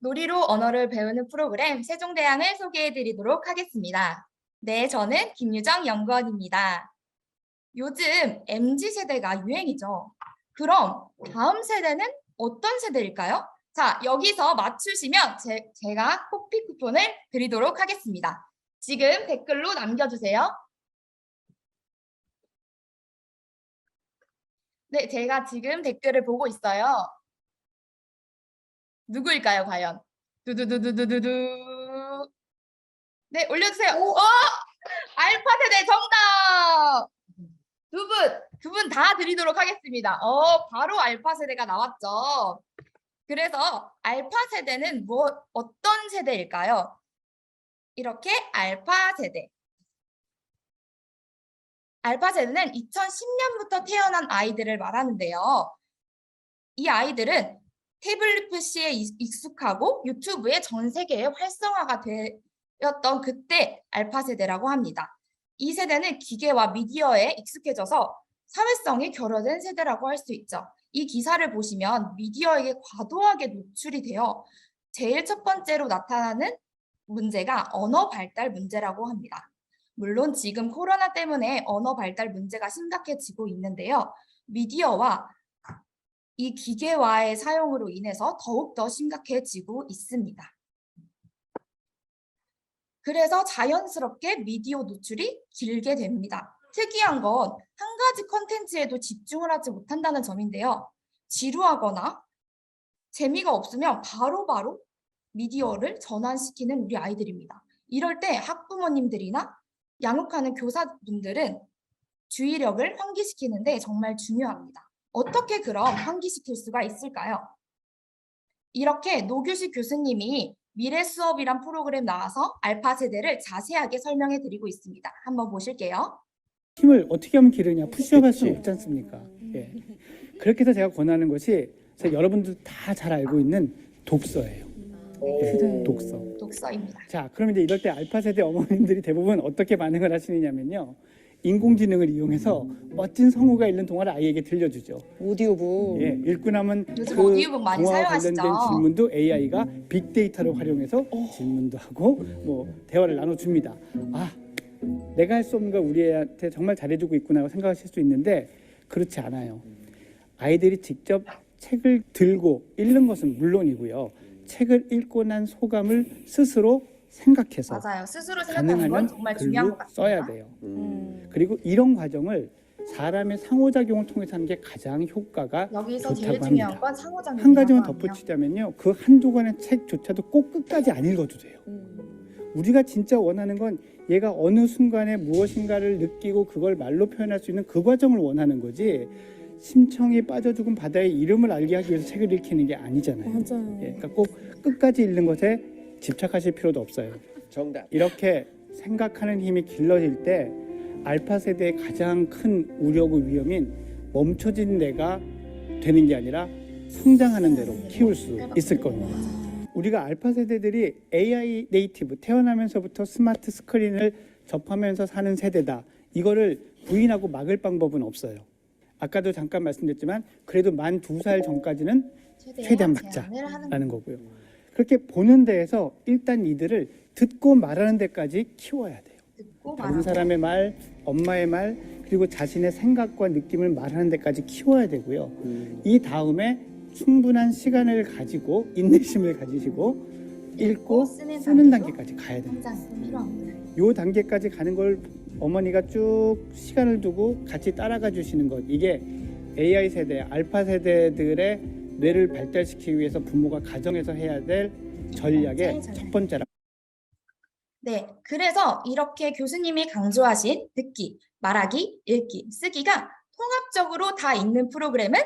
놀이로 언어를 배우는 프로그램 세종대왕을 소개해드리도록 하겠습니다. 네, 저는 김유정 연구원입니다. 요즘 MZ세대가 유행이죠. 그럼 다음 세대는 어떤 세대일까요? 자, 여기서 맞추시면 제가 커피 쿠폰을 드리도록 하겠습니다. 지금 댓글로 남겨주세요. 네, 제가 지금 댓글을 보고 있어요. 누구일까요, 과연? 두두두두두두두. 네, 올려주세요. 알파 세대 정답! 두 분 다 드리도록 하겠습니다. 바로 알파 세대가 나왔죠. 그래서 알파 세대는 어떤 세대일까요? 이렇게 알파 세대. 알파 세대는 2010년부터 태어난 아이들을 말하는데요. 이 아이들은 태블릿 PC에 익숙하고 유튜브에 전 세계에 활성화가 되었던 그때 알파 세대라고 합니다. 이 세대는 기계와 미디어에 익숙해져서 사회성이 결여된 세대라고 할 수 있죠. 이 기사를 보시면 미디어에게 과도하게 노출이 되어 제일 첫 번째로 나타나는 문제가 언어 발달 문제라고 합니다. 물론 지금 코로나 때문에 언어 발달 문제가 심각해지고 있는데요. 미디어와 이 기계화의 사용으로 인해서 더욱더 심각해지고 있습니다. 그래서 자연스럽게 미디어 노출이 길게 됩니다. 특이한 건 한 가지 컨텐츠에도 집중을 하지 못한다는 점인데요. 지루하거나 재미가 없으면 바로바로 미디어를 전환시키는 우리 아이들입니다. 이럴 때 학부모님들이나 양육하는 교사분들은 주의력을 환기시키는데 정말 중요합니다. 어떻게 그럼 환기시킬 수가 있을까요? 이렇게 노규식 교수님이 미래 수업이란 프로그램 나와서 알파 세대를 자세하게 설명해 드리고 있습니다. 한번 보실게요. 힘을 어떻게 하면 기르냐, 푸시업 할 수는 없지 않습니까? 예. 그렇게 해서 제가 권하는 것이 여러분들 다 잘 알고 있는 독서예요. 예, 독서입니다. 자, 그럼 이제 이럴 때 알파 세대 어머님들이 대부분 어떻게 반응을 하시느냐면요. 인공지능을 이용해서 멋진 성우가 읽는 동화를 아이에게 들려주죠. 오디오북. 예, 읽고 나면 요즘 그 오디오북 많이 동화와 사용하시죠? 관련된 질문도 AI가 빅데이터를 활용해서 질문도 하고 뭐 대화를 나눠줍니다. 아, 내가 할 수 없는 걸 우리 애한테 정말 잘해주고 있구나 생각하실 수 있는데 그렇지 않아요. 아이들이 직접 책을 들고 읽는 것은 물론이고요. 책을 읽고 난 소감을 스스로 생각해서 맞아요. 스스로 생각하는 건 가능하면 정말 중요한 것 글로 같습니다. 써야 돼요. 그리고 이런 과정을 사람의 상호작용을 통해서 하는 게 가장 효과가 여기서 제일 좋다고 중요한 합니다. 건 상호작용이라고 한 가지만 하네요. 덧붙이자면요. 그 한두 권의 책조차도 꼭 끝까지 안 읽어도 돼요. 우리가 진짜 원하는 건 얘가 어느 순간에 무엇인가를 느끼고 그걸 말로 표현할 수 있는 그 과정을 원하는 거지 심청이 빠져 죽은 바다의 이름을 알게 하기 위해서 책을 읽히는 게 아니잖아요. 맞아요. 예, 그러니까 꼭 끝까지 읽는 것에 집착하실 필요도 없어요. 정답. 이렇게 생각하는 힘이 길러질 때 알파 세대의 가장 큰 우려고 위험인 멈춰진 내가 되는 게 아니라 성장하는 대로 키울 수 있을 겁니다. 우리가 알파 세대들이 AI 네이티브, 태어나면서부터 스마트 스크린을 접하면서 사는 세대다. 이거를 부인하고 막을 방법은 없어요. 아까도 잠깐 말씀드렸지만 그래도 만 2살 전까지는 최대한 막자라는 거고요. 그렇게 보는 데에서 일단 이들을 듣고 말하는 데까지 키워야 돼요. 다른 사람의 말, 엄마의 말, 그리고 자신의 생각과 느낌을 말하는 데까지 키워야 되고요. 이 다음에 충분한 시간을 가지고 인내심을 가지시고 읽고 쓰는 단계까지 가야 됩니다. 이 단계까지 가는 걸 어머니가 쭉 시간을 두고 같이 따라가 주시는 것, 이게 AI 세대, 알파 세대들의 뇌를 발달시키기 위해서 부모가 가정에서 해야 될 전략의 첫 번째라. 네, 그래서 이렇게 교수님이 강조하신 듣기, 말하기, 읽기, 쓰기가 통합적으로 다 있는 프로그램은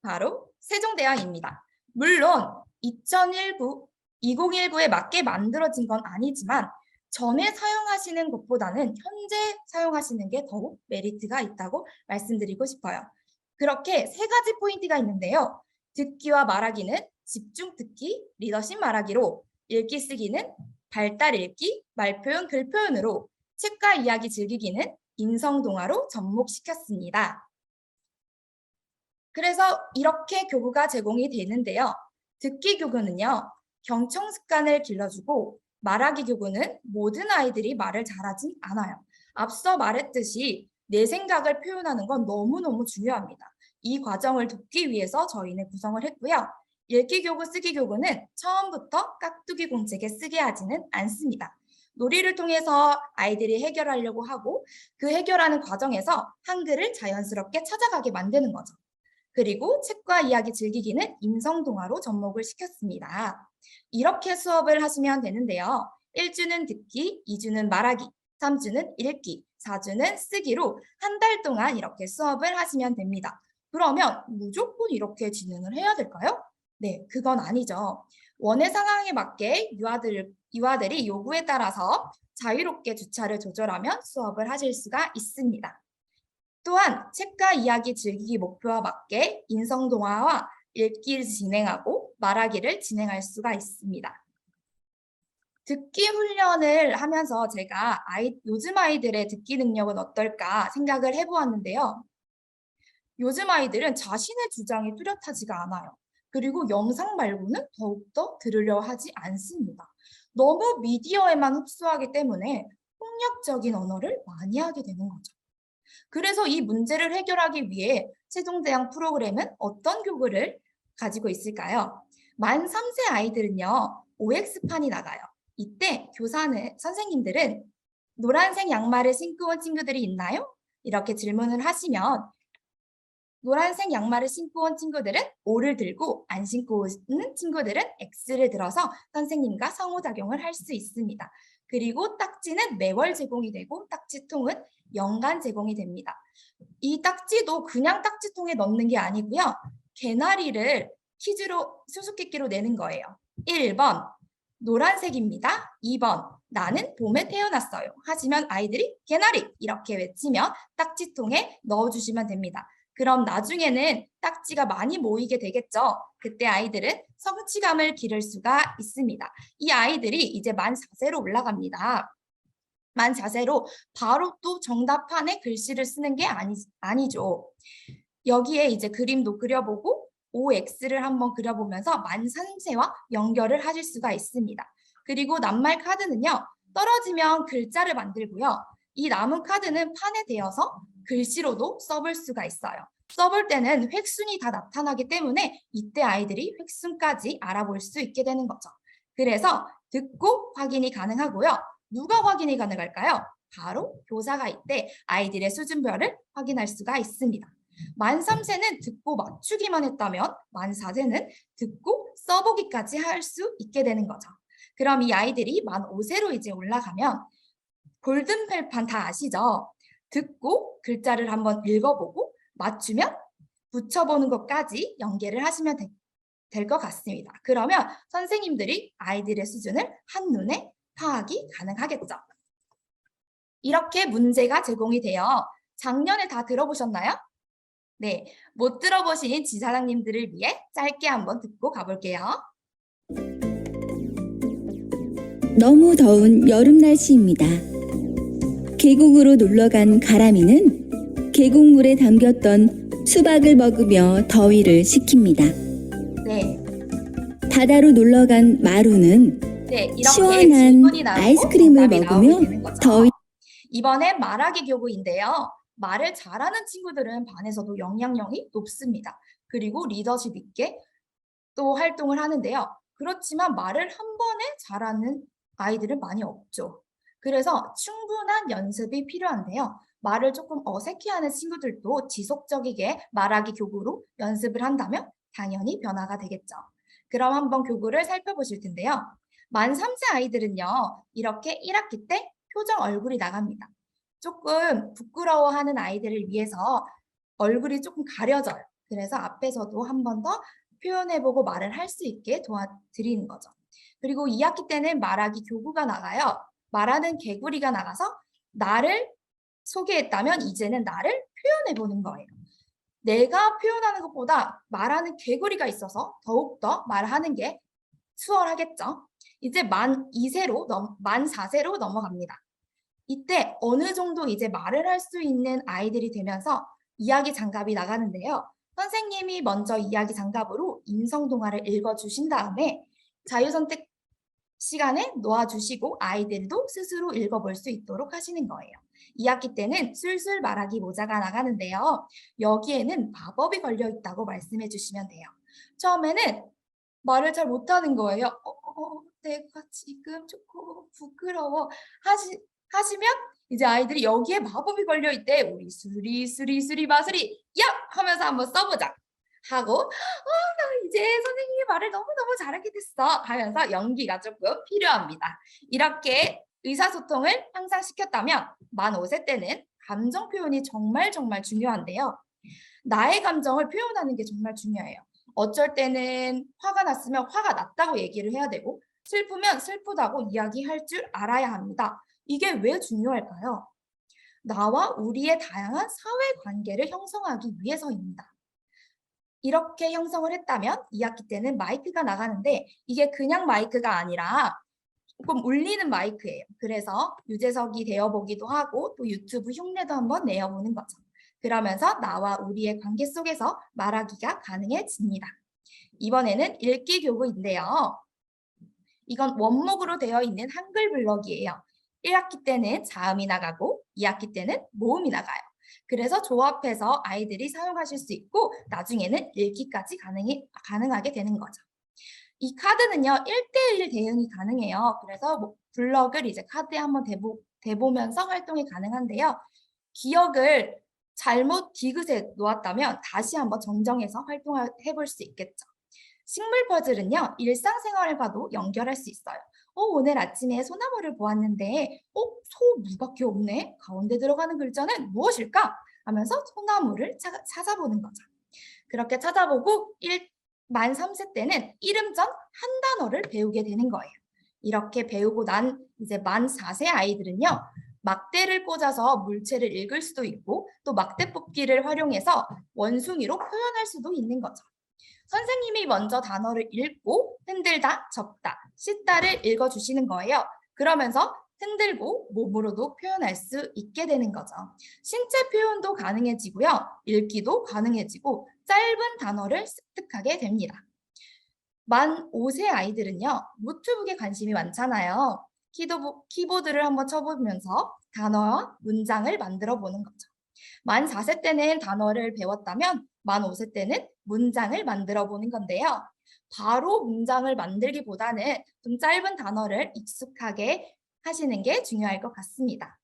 바로 세종대왕입니다. 물론 2019에 맞게 만들어진 건 아니지만 전에 사용하시는 것보다는 현재 사용하시는 게 더욱 메리트가 있다고 말씀드리고 싶어요. 그렇게 세 가지 포인트가 있는데요. 듣기와 말하기는 집중 듣기, 리더십 말하기로, 읽기 쓰기는 발달 읽기, 말표현 글표현으로, 책과 이야기 즐기기는 인성동화로 접목시켰습니다. 그래서 이렇게 교구가 제공이 되는데요. 듣기 교구는요. 경청 습관을 길러주고 말하기 교구는 모든 아이들이 말을 잘하진 않아요. 앞서 말했듯이 내 생각을 표현하는 건 너무너무 중요합니다. 이 과정을 돕기 위해서 저희는 구성을 했고요. 읽기 교구, 쓰기 교구는 처음부터 깍두기 공책에 쓰게 하지는 않습니다. 놀이를 통해서 아이들이 해결하려고 하고 그 해결하는 과정에서 한글을 자연스럽게 찾아가게 만드는 거죠. 그리고 책과 이야기 즐기기는 임성동화로 접목을 시켰습니다. 이렇게 수업을 하시면 되는데요. 1주는 듣기, 2주는 말하기, 3주는 읽기, 4주는 쓰기로 한 달 동안 이렇게 수업을 하시면 됩니다. 그러면 무조건 이렇게 진행을 해야 될까요? 네, 그건 아니죠. 원의 상황에 맞게 유아들이 요구에 따라서 자유롭게 주차를 조절하면 수업을 하실 수가 있습니다. 또한 책과 이야기 즐기기 목표와 맞게 인성동화와 읽기를 진행하고 말하기를 진행할 수가 있습니다. 듣기 훈련을 하면서 제가 요즘 아이들의 듣기 능력은 어떨까 생각을 해보았는데요. 요즘 아이들은 자신의 주장이 뚜렷하지가 않아요. 그리고 영상 말고는 더욱더 들으려 하지 않습니다. 너무 미디어에만 흡수하기 때문에 폭력적인 언어를 많이 하게 되는 거죠. 그래서 이 문제를 해결하기 위해 세종대왕 프로그램은 어떤 교구를 가지고 있을까요? 만 3세 아이들은요, OX판이 나가요. 이때 선생님들은 노란색 양말을 신고 온 친구들이 있나요? 이렇게 질문을 하시면 노란색 양말을 신고 온 친구들은 O를 들고 안 신고 오는 친구들은 X를 들어서 선생님과 상호작용을 할 수 있습니다. 그리고 딱지는 매월 제공이 되고 딱지통은 연간 제공이 됩니다. 이 딱지도 그냥 딱지통에 넣는 게 아니고요. 개나리를 퀴즈로 수수께끼로 내는 거예요. 1번 노란색입니다. 2번 나는 봄에 태어났어요. 하지만 아이들이 개나리 이렇게 외치면 딱지통에 넣어주시면 됩니다. 그럼 나중에는 딱지가 많이 모이게 되겠죠. 그때 아이들은 성취감을 기를 수가 있습니다. 이 아이들이 이제 만 4세로 올라갑니다. 만 4세로 바로 또 정답판에 글씨를 쓰는 게 아니죠. 여기에 이제 그림도 그려보고 OX를 한번 그려보면서 만 3세와 연결을 하실 수가 있습니다. 그리고 낱말 카드는요. 떨어지면 글자를 만들고요. 이 남은 카드는 판에 대어서 글씨로도 써볼 수가 있어요. 써볼 때는 획순이 다 나타나기 때문에 이때 아이들이 획순까지 알아볼 수 있게 되는 거죠. 그래서 듣고 확인이 가능하고요. 누가 확인이 가능할까요? 바로 교사가 이때 아이들의 수준별을 확인할 수가 있습니다. 만 3세는 듣고 맞추기만 했다면 만 4세는 듣고 써보기까지 할 수 있게 되는 거죠. 그럼 이 아이들이 만 5세로 이제 올라가면 골든펠판 다 아시죠? 듣고 글자를 한번 읽어보고 맞추면 붙여보는 것까지 연계를 하시면 될 것 같습니다. 그러면 선생님들이 아이들의 수준을 한눈에 파악이 가능하겠죠. 이렇게 문제가 제공이 되어 작년에 다 들어보셨나요? 네, 못 들어보신 지사장님들을 위해 짧게 한번 듣고 가볼게요. 너무 더운 여름 날씨입니다. 계곡으로 놀러간 가람이는 계곡물에 담겼던 수박을 먹으며 더위를 식힙니다. 네, 바다로 놀러간 마루는 네, 이렇게 시원한 질문이 나오고 아이스크림을 정답이 나오게 먹으며 되는 거죠. 더위 이번엔 말하기 교구인데요. 말을 잘하는 친구들은 반에서도 영향력이 높습니다. 그리고 리더십 있게 또 활동을 하는데요. 그렇지만 말을 한 번에 잘하는 아이들은 많이 없죠. 그래서 충분한 연습이 필요한데요. 말을 조금 어색해하는 친구들도 지속적이게 말하기 교구로 연습을 한다면 당연히 변화가 되겠죠. 그럼 한번 교구를 살펴보실 텐데요. 만 3세 아이들은요. 이렇게 1학기 때 표정 얼굴이 나갑니다. 조금 부끄러워하는 아이들을 위해서 얼굴이 조금 가려져요. 그래서 앞에서도 한 번 더 표현해보고 말을 할 수 있게 도와드리는 거죠. 그리고 2학기 때는 말하기 교구가 나가요. 말하는 개구리가 나가서 나를 소개했다면 이제는 나를 표현해보는 거예요. 내가 표현하는 것보다 말하는 개구리가 있어서 더욱더 말하는 게 수월하겠죠. 이제 만 4세로 넘어갑니다. 이때 어느 정도 이제 말을 할 수 있는 아이들이 되면서 이야기 장갑이 나가는데요. 선생님이 먼저 이야기 장갑으로 인성동화를 읽어주신 다음에 자유선택 시간에 놓아주시고 아이들도 스스로 읽어볼 수 있도록 하시는 거예요. 2학기 때는 술술 말하기 모자가 나가는데요. 여기에는 마법이 걸려 있다고 말씀해 주시면 돼요. 처음에는 말을 잘 못하는 거예요. 내가 지금 조금 부끄러워 하시면 이제 아이들이 여기에 마법이 걸려 있대. 우리 수리 마수리 야 하면서 한번 써보자 하고 나 이제 선생님이 말을 너무너무 잘하게 됐어 하면서 연기가 조금 필요합니다. 이렇게 의사소통을 항상 시켰다면 만 5세 때는 감정 표현이 정말 중요한데요. 나의 감정을 표현하는 게 정말 중요해요. 어쩔 때는 화가 났으면 화가 났다고 얘기를 해야 되고 슬프면 슬프다고 이야기할 줄 알아야 합니다. 이게 왜 중요할까요? 나와 우리의 다양한 사회 관계를 형성하기 위해서입니다. 이렇게 형성을 했다면 2학기 때는 마이크가 나가는데 이게 그냥 마이크가 아니라 조금 울리는 마이크예요. 그래서 유재석이 되어보기도 하고 또 유튜브 흉내도 한번 내어보는 거죠. 그러면서 나와 우리의 관계 속에서 말하기가 가능해집니다. 이번에는 읽기 교구인데요. 이건 원목으로 되어 있는 한글 블럭이에요. 1학기 때는 자음이 나가고 2학기 때는 모음이 나가요. 그래서 조합해서 아이들이 사용하실 수 있고 나중에는 읽기까지 가능하게 되는 거죠. 이 카드는요 1:1 대응이 가능해요. 그래서 뭐 블럭을 이제 카드에 한번 대보면서 활동이 가능한데요. 기억을 잘못 디귿에 놓았다면 다시 한번 정정해서 활동해 볼 수 있겠죠. 식물 퍼즐은요 일상생활과도 연결할 수 있어요. 오늘 아침에 소나무를 보았는데 소 무밖에 없네. 가운데 들어가는 글자는 무엇일까? 하면서 소나무를 찾아보는 거죠. 그렇게 찾아보고 만 3세 때는 이름 전 한 단어를 배우게 되는 거예요. 이렇게 배우고 난 이제 만 4세 아이들은요. 막대를 꽂아서 물체를 읽을 수도 있고 또 막대 뽑기를 활용해서 원숭이로 표현할 수도 있는 거죠. 선생님이 먼저 단어를 읽고 흔들다, 접다, 씻다를 읽어주시는 거예요. 그러면서 흔들고 몸으로도 표현할 수 있게 되는 거죠. 신체 표현도 가능해지고요. 읽기도 가능해지고 짧은 단어를 습득하게 됩니다. 만 5세 아이들은요. 노트북에 관심이 많잖아요. 키보드를 한번 쳐보면서 단어와 문장을 만들어 보는 거죠. 만 4세 때는 단어를 배웠다면 만 5세 때는 문장을 만들어 보는 건데요. 바로 문장을 만들기보다는 좀 짧은 단어를 익숙하게 하시는 게 중요할 것 같습니다.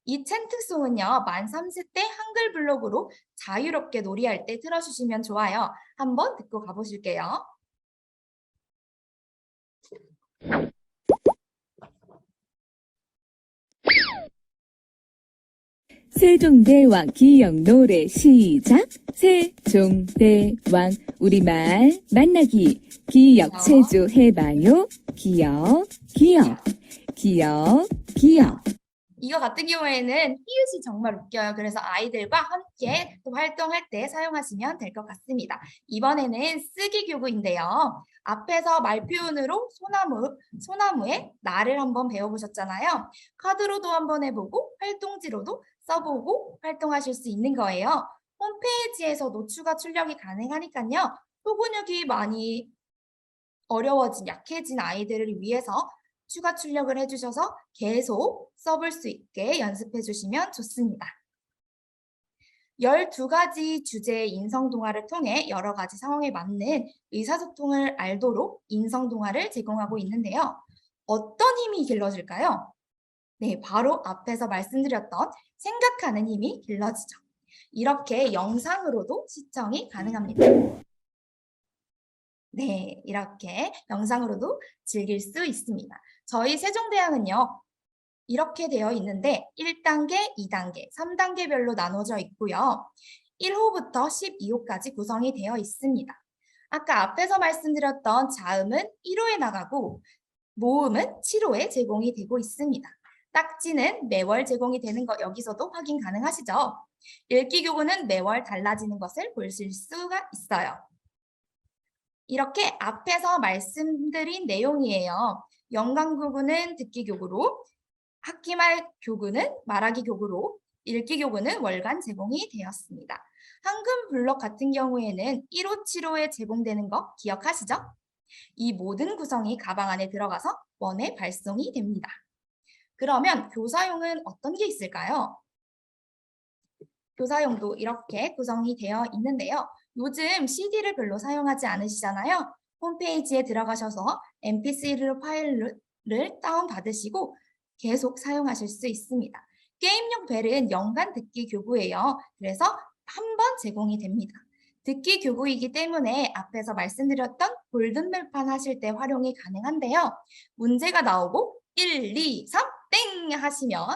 이 챈트송은요. 만 3세 때 한글 블록으로 자유롭게 놀이할 때 틀어주시면 좋아요. 한번 듣고 가보실게요. 세종대왕 기억 노래 시작. 세종대왕 우리말 만나기 기억 체조 해봐요. 기억 이거 같은 경우에는 히읗이 정말 웃겨요. 그래서 아이들과 함께 또 활동할 때 사용하시면 될 것 같습니다. 이번에는 쓰기 교구인데요. 앞에서 말 표현으로 소나무의 나를 한번 배워보셨잖아요. 카드로도 한번 해보고 활동지로도 써보고 활동하실 수 있는 거예요. 홈페이지에서도 추가 출력이 가능하니까요. 소근육이 많이 어려워진 약해진 아이들을 위해서 추가 출력을 해주셔서 계속 써볼 수 있게 연습해 주시면 좋습니다. 12가지 주제의 인성동화를 통해 여러 가지 상황에 맞는 의사소통을 알도록 인성동화를 제공하고 있는데요. 어떤 힘이 길러질까요? 네, 바로 앞에서 말씀드렸던 생각하는 힘이 길러지죠. 이렇게 영상으로도 시청이 가능합니다. 네, 이렇게 영상으로도 즐길 수 있습니다. 저희 세종대왕은요. 이렇게 되어 있는데 1단계, 2단계, 3단계별로 나눠져 있고요. 1호부터 12호까지 구성이 되어 있습니다. 아까 앞에서 말씀드렸던 자음은 1호에 나가고 모음은 7호에 제공이 되고 있습니다. 딱지는 매월 제공이 되는 거 여기서도 확인 가능하시죠? 읽기 교구는 매월 달라지는 것을 보실 수가 있어요. 이렇게 앞에서 말씀드린 내용이에요. 연강 교구는 듣기 교구로, 학기말 교구는 말하기 교구로, 읽기 교구는 월간 제공이 되었습니다. 한금 블록 같은 경우에는 1호, 7호에 제공되는 거 기억하시죠? 이 모든 구성이 가방 안에 들어가서 원에 발송이 됩니다. 그러면 교사용은 어떤 게 있을까요? 교사용도 이렇게 구성이 되어 있는데요. 요즘 CD를 별로 사용하지 않으시잖아요. 홈페이지에 들어가셔서 MP3 파일을 다운받으시고 계속 사용하실 수 있습니다. 게임용 벨은 연간 듣기 교구예요. 그래서 한 번 제공이 됩니다. 듣기 교구이기 때문에 앞에서 말씀드렸던 골든벨판 하실 때 활용이 가능한데요. 문제가 나오고 1, 2, 3, 땡 하시면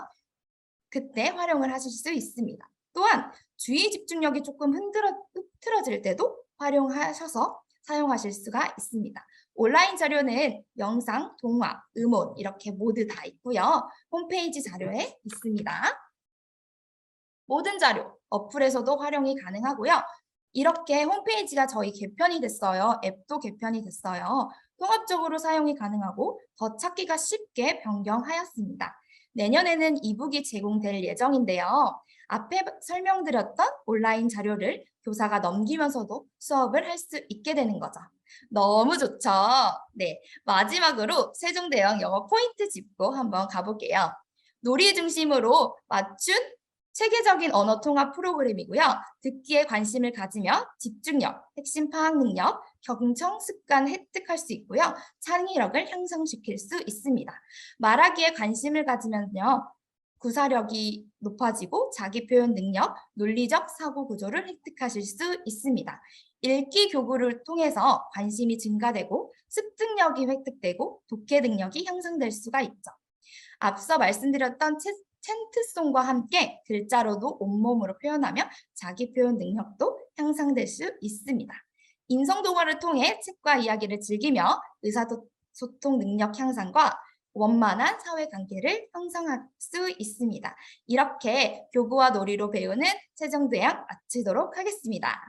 그때 활용을 하실 수 있습니다. 또한 주의 집중력이 조금 흐트러질 때도 활용하셔서 사용하실 수가 있습니다. 온라인 자료는 영상, 동화, 음원 이렇게 모두 다 있고요. 홈페이지 자료에 있습니다. 모든 자료, 어플에서도 활용이 가능하고요. 이렇게 홈페이지가 저희 개편이 됐어요. 앱도 개편이 됐어요. 통합적으로 사용이 가능하고 더 찾기가 쉽게 변경하였습니다. 내년에는 이북이 제공될 예정인데요. 앞에 설명드렸던 온라인 자료를 교사가 넘기면서도 수업을 할 수 있게 되는 거죠. 너무 좋죠? 네, 마지막으로 세종대왕 영어 포인트 짚고 한번 가볼게요. 놀이 중심으로 맞춘 체계적인 언어 통합 프로그램이고요. 듣기에 관심을 가지면 집중력, 핵심 파악 능력, 경청 습관 획득할 수 있고요. 창의력을 향상시킬 수 있습니다. 말하기에 관심을 가지면요. 구사력이 높아지고 자기 표현 능력, 논리적 사고 구조를 획득하실 수 있습니다. 읽기 교구를 통해서 관심이 증가되고 습득력이 획득되고 독해 능력이 향상될 수가 있죠. 앞서 말씀드렸던 챈트송과 함께 글자로도 온몸으로 표현하며 자기 표현 능력도 향상될 수 있습니다. 인성동화를 통해 책과 이야기를 즐기며 의사소통 능력 향상과 원만한 사회관계를 형성할 수 있습니다. 이렇게 교구와 놀이로 배우는 세종대왕 마치도록 하겠습니다.